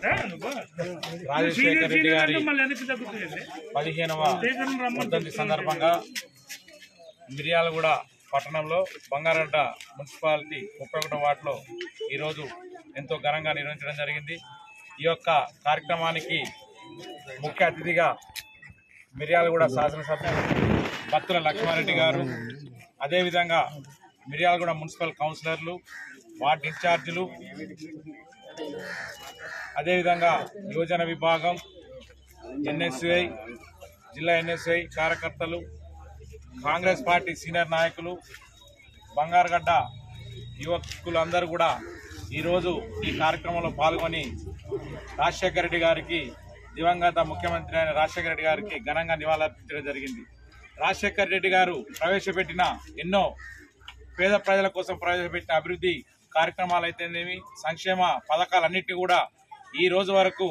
రాజశేఖర రెడ్డి గారి 15వ వర్ధంతి సందర్భంగా మిర్యాలగూడ పట్టణంలో బంగారగడ్డ మున్సిపాలిటీ 31వ వార్డులో ఈరోజు ఎంతో ఘనంగా నిర్వహించడం జరిగింది. ఈ యొక్క కార్యక్రమానికి ముఖ్య అతిథిగా మిర్యాలగూడ శాసనసభ్యులు బత్తుల లక్ష్మారెడ్డి గారు, అదేవిధంగా మిర్యాలగూడ మున్సిపల్ కౌన్సిలర్లు, వార్డు ఇన్ఛార్జీలు, అదేవిధంగా యువజన విభాగం, ఎన్ఎస్ఐ, జిల్లా ఎన్ఎస్ఐ కార్యకర్తలు, కాంగ్రెస్ పార్టీ సీనియర్ నాయకులు, బంగారగడ్డ యువకులందరూ కూడా ఈరోజు ఈ కార్యక్రమంలో పాల్గొని రాజశేఖర రెడ్డి గారికి, దివంగత ముఖ్యమంత్రి అయిన రాజశేఖర రెడ్డి గారికి ఘనంగా నివాళులర్పించడం జరిగింది. రాజశేఖర రెడ్డి గారు ప్రవేశపెట్టిన ఎన్నో పేద ప్రజల కోసం ప్రవేశపెట్టిన అభివృద్ధి కార్యక్రమాలు అయితేనేమి, సంక్షేమ పథకాలన్నింటినీ కూడా ఈ రోజు వరకు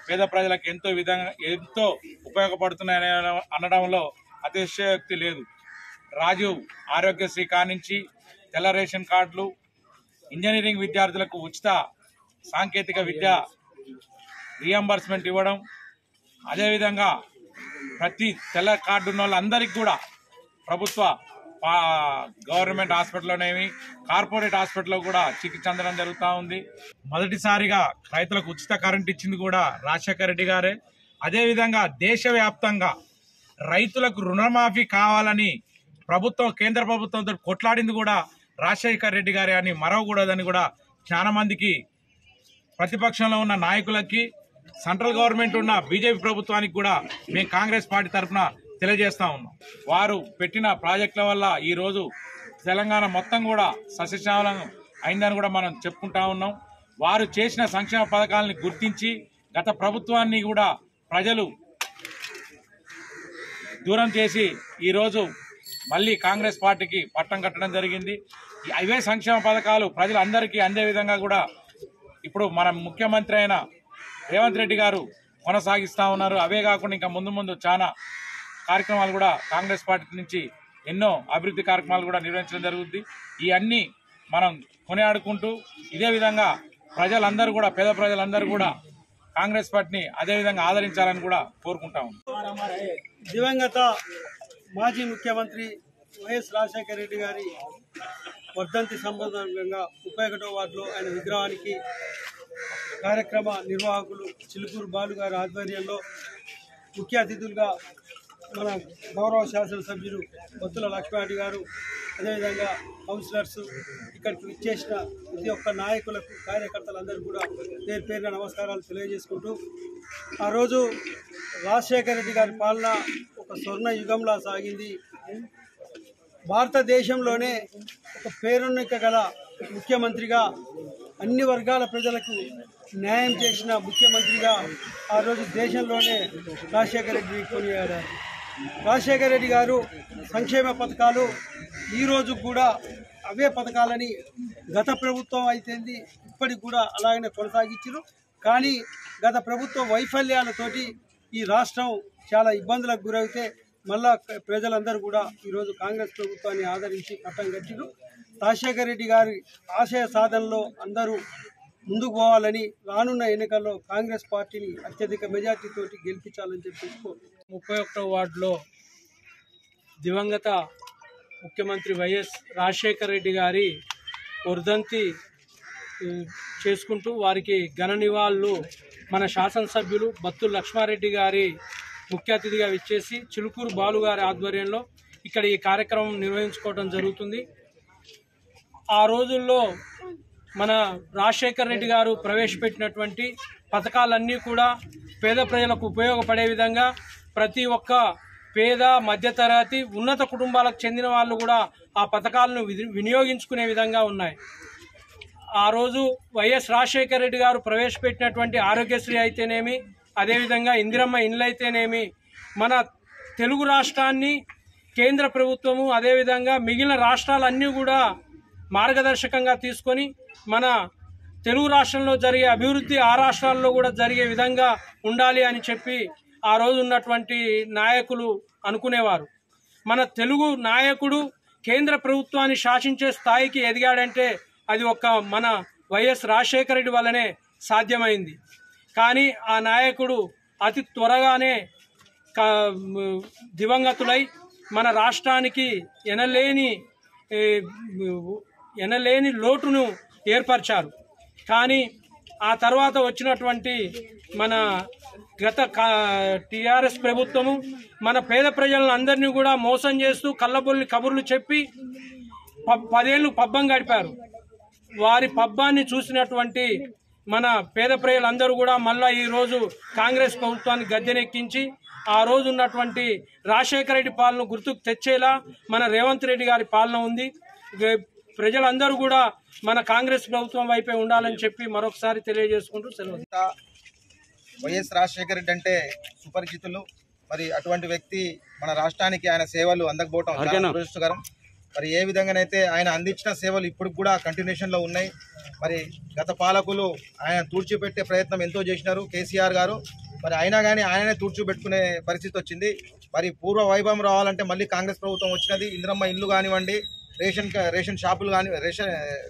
పేద ప్రజలకు ఎంతో ఉపయోగపడుతున్నాయని అనడంలో అతిశయోక్తి లేదు. రాజీవ్ ఆరోగ్యశ్రీ కానించి తెల్ల రేషన్ కార్డులు, ఇంజనీరింగ్ విద్యార్థులకు ఉచిత సాంకేతిక విద్య రియంబర్స్మెంట్ ఇవ్వడం, అదేవిధంగా ప్రతి తెల్ల కార్డు ఉన్న వాళ్ళందరికీ కూడా ప్రభుత్వ గవర్నమెంట్ హాస్పిటల్లోనేమి కార్పొరేట్ హాస్పిటల్లో కూడా చికిత్స అందడం జరుగుతూ ఉంది. మొదటిసారిగా రైతులకు ఉచిత కరెంట్ ఇచ్చింది కూడా రాజశేఖర రెడ్డి గారే. అదేవిధంగా దేశవ్యాప్తంగా రైతులకు రుణమాఫీ కావాలని కేంద్ర ప్రభుత్వంతో కొట్లాడింది కూడా రాజశేఖర రెడ్డి గారే అని మరవకూడదని కూడా చాలా మందికి, ప్రతిపక్షంలో ఉన్న నాయకులకి, సెంట్రల్ గవర్నమెంట్ ఉన్న బీజేపీ ప్రభుత్వానికి కూడా మేము కాంగ్రెస్ పార్టీ తరఫున తెలియజేస్తా ఉన్నాం. వారు పెట్టిన ప్రాజెక్టుల వల్ల ఈరోజు తెలంగాణ మొత్తం కూడా సస్యశ్యామలం అయిందని కూడా మనం చెప్పుకుంటా ఉన్నాం. వారు చేసిన సంక్షేమ పథకాలని గుర్తించి గత ప్రభుత్వాన్ని కూడా ప్రజలు దూరం చేసి ఈరోజు మళ్ళీ కాంగ్రెస్ పార్టీకి పట్టం కట్టడం జరిగింది. అవే సంక్షేమ పథకాలు ప్రజలందరికీ అందే విధంగా కూడా ఇప్పుడు మన ముఖ్యమంత్రి అయిన రేవంత్ రెడ్డి గారు కొనసాగిస్తూ ఉన్నారు. అవే కాకుండా ఇంకా ముందు చాలా కార్యక్రమాలు కూడా కాంగ్రెస్ పార్టీ నుంచి ఎన్నో అభివృద్ధి కార్యక్రమాలు కూడా నిర్వహించడం జరుగుతుంది. ఇవన్నీ మనం కొనియాడుకుంటూ ఇదే విధంగా ప్రజలందరూ కూడా, పేద ప్రజలందరూ కూడా కాంగ్రెస్ పార్టీని అదేవిధంగా ఆదరించాలని కూడా కోరుకుంటాము. దివంగత మాజీ ముఖ్యమంత్రి వైఎస్ రాజశేఖర రెడ్డి గారి వర్ధంతి సందర్భంగా 31వ వార్డులో ఆయన విగ్రహానికి కార్యక్రమ నిర్వాహకులు చిలుకూరు బాలు గారి ఆధ్వర్యంలో ముఖ్య అతిథులుగా మన గౌరవ శాసనసభ్యులు బత్తుల లక్ష్మారెడ్డి గారు, అదేవిధంగా కౌన్సిలర్స్, ఇక్కడికి విచ్చేసిన ప్రతి ఒక్క నాయకులకు, కార్యకర్తలందరూ కూడా పేరు పేరున నమస్కారాలు తెలియజేసుకుంటూ, ఆ రోజు రాజశేఖర రెడ్డి గారి పాలన ఒక స్వర్ణ యుగంలా సాగింది. భారతదేశంలోనే ఒక పేరున్నక గల ముఖ్యమంత్రిగా, అన్ని వర్గాల ప్రజలకు న్యాయం చేసిన ముఖ్యమంత్రిగా ఆ రోజు దేశంలోనే రాజశేఖర రెడ్డి కొనియాడారు. రాజశేఖర రెడ్డి గారు సంక్షేమ పథకాలు ఈరోజు కూడా అవే పథకాలని గత ప్రభుత్వం అయితేంది ఇప్పటికి కూడా అలాగనే కొనసాగించారు. కానీ గత ప్రభుత్వ వైఫల్యాలతోటి ఈ రాష్ట్రం చాలా ఇబ్బందులకు గురైతే మళ్ళా ప్రజలందరూ కూడా ఈరోజు కాంగ్రెస్ ప్రభుత్వాన్ని ఆదరించి పట్టం కట్టిరు. రాజశేఖర రెడ్డి గారి ఆశయ సాధనలో అందరూ ముందుకు పోవాలని, రానున్న ఎన్నికల్లో కాంగ్రెస్ పార్టీని అత్యధిక మెజార్టీతోటి గెలిపించాలని చెప్పి 31వ వార్డులో దివంగత ముఖ్యమంత్రి వైఎస్ రాజశేఖర రెడ్డి గారి వర్ధంతి చేసుకుంటూ వారికి ఘన నివాళులు మన శాసనసభ్యులు బత్తుల లక్ష్మారెడ్డి గారి ముఖ్య అతిథిగా విచ్చేసి చిలుకూరు బాలు గారి ఆధ్వర్యంలో ఇక్కడ ఈ కార్యక్రమం నిర్వహించుకోవడం జరుగుతుంది. ఆ రోజుల్లో మన రాజశేఖర రెడ్డి గారు ప్రవేశపెట్టినటువంటి పథకాలన్నీ కూడా పేద ప్రజలకు ఉపయోగపడే విధంగా, ప్రతి ఒక్క పేద, మధ్యతరగతి, ఉన్నత కుటుంబాలకు చెందిన వాళ్ళు కూడా ఆ పథకాలను వినియోగించుకునే విధంగా ఉన్నాయి. ఆ రోజు వైఎస్ రాజశేఖర రెడ్డి గారు ప్రవేశపెట్టినటువంటి ఆరోగ్యశ్రీ అయితేనేమి, అదేవిధంగా ఇందిరమ్మ ఇండ్లు అయితేనేమి, మన తెలుగు రాష్ట్రాన్ని కేంద్ర ప్రభుత్వము అదేవిధంగా మిగిలిన రాష్ట్రాలన్నీ కూడా మార్గదర్శకంగా తీసుకొని మన తెలుగు రాష్ట్రంలో జరిగే అభివృద్ధి ఆ రాష్ట్రాల్లో కూడా జరిగే విధంగా ఉండాలి అని చెప్పి ఆ రోజు ఉన్నటువంటి నాయకులు అనుకునేవారు. మన తెలుగు నాయకుడు కేంద్ర ప్రభుత్వాన్ని శాసించే స్థాయికి ఎదిగాడంటే అది మన వైఎస్ రాజశేఖర రెడ్డి వల్లనే సాధ్యమైంది. కానీ ఆ నాయకుడు అతి త్వరగానే దివంగతులై మన రాష్ట్రానికి ఎనలేని లోటును ఏర్పరిచారు. కానీ ఆ తర్వాత వచ్చినటువంటి మన గత టీఆర్ఎస్ ప్రభుత్వము మన పేద ప్రజలను అందరినీ కూడా మోసం చేస్తూ కళ్ళబొల్లి కబుర్లు చెప్పి 10 ఏళ్ళు పబ్బం గడిపారు. వారి పబ్బాన్ని చూసినటువంటి మన పేద ప్రజలందరూ కూడా మళ్ళా ఈరోజు కాంగ్రెస్ ప్రభుత్వాన్ని గద్దెనెక్కించి ఆ రోజు ఉన్నటువంటి రాజశేఖర రెడ్డి పాలన గుర్తుకు తెచ్చేలా మన రేవంత్ రెడ్డి గారి పాలన ఉంది. ప్రజలందరూ కూడా మన కాంగ్రెస్ ప్రభుత్వం వైపే ఉండాలని చెప్పి మరొకసారి తెలియజేసుకుంటూ సెలవు. వైఎస్ రాజశేఖర రెడ్డి అంటే సుపరిచితులు. మరి అటువంటి వ్యక్తి మన రాష్ట్రానికి ఆయన సేవలు అందకపోవటం దురదృష్టకరం. మరి ఏ విధంగానైతే ఆయన అందించిన సేవలు ఇప్పుడు కూడా కంటిన్యూషన్లో ఉన్నాయి. మరి గత పాలకులు ఆయన తూర్చిపెట్టే ప్రయత్నం ఎంతో చేసినారు కేసీఆర్ గారు. మరి అయినా కానీ ఆయననే తూర్చిపెట్టుకునే పరిస్థితి వచ్చింది. మరి పూర్వ వైభవం రావాలంటే మళ్ళీ కాంగ్రెస్ ప్రభుత్వం వచ్చినది. ఇందిరమ్మ ఇల్లు కానివ్వండి, రేషన్ షాపులు కానీ,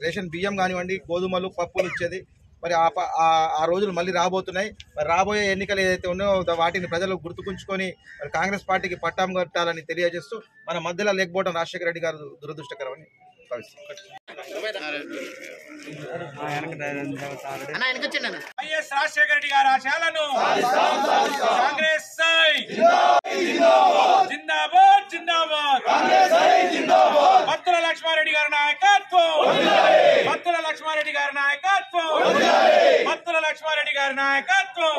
రేషన్ బియ్యం కానివ్వండి, గోధుమలు పప్పులు ఇచ్చేది. మరి ఆ రోజులు మళ్ళీ రాబోతున్నాయి. మరి రాబోయే ఎన్నికలు ఏదైతే ఉన్నాయో వాటిని ప్రజలు గుర్తుకుంచుకొని మరి కాంగ్రెస్ పార్టీకి పట్టాం కట్టాలని తెలియజేస్తూ మన మధ్యలో లేకపోవడం రాజశేఖర రెడ్డి గారు దురదృష్టకరమని వైఎస్ రాజశేఖర రెడ్డి గారి ఆశయాలను కాంగ్రెస్ జిందాబాద్ జిందాబాద్. భక్తుల లక్ష్మారెడ్డి గారి నాయకత్వం, భక్తుల లక్ష్మారెడ్డి గారి నాయకత్వం, భక్తుల లక్ష్మారెడ్డి గారి నాయకత్వం.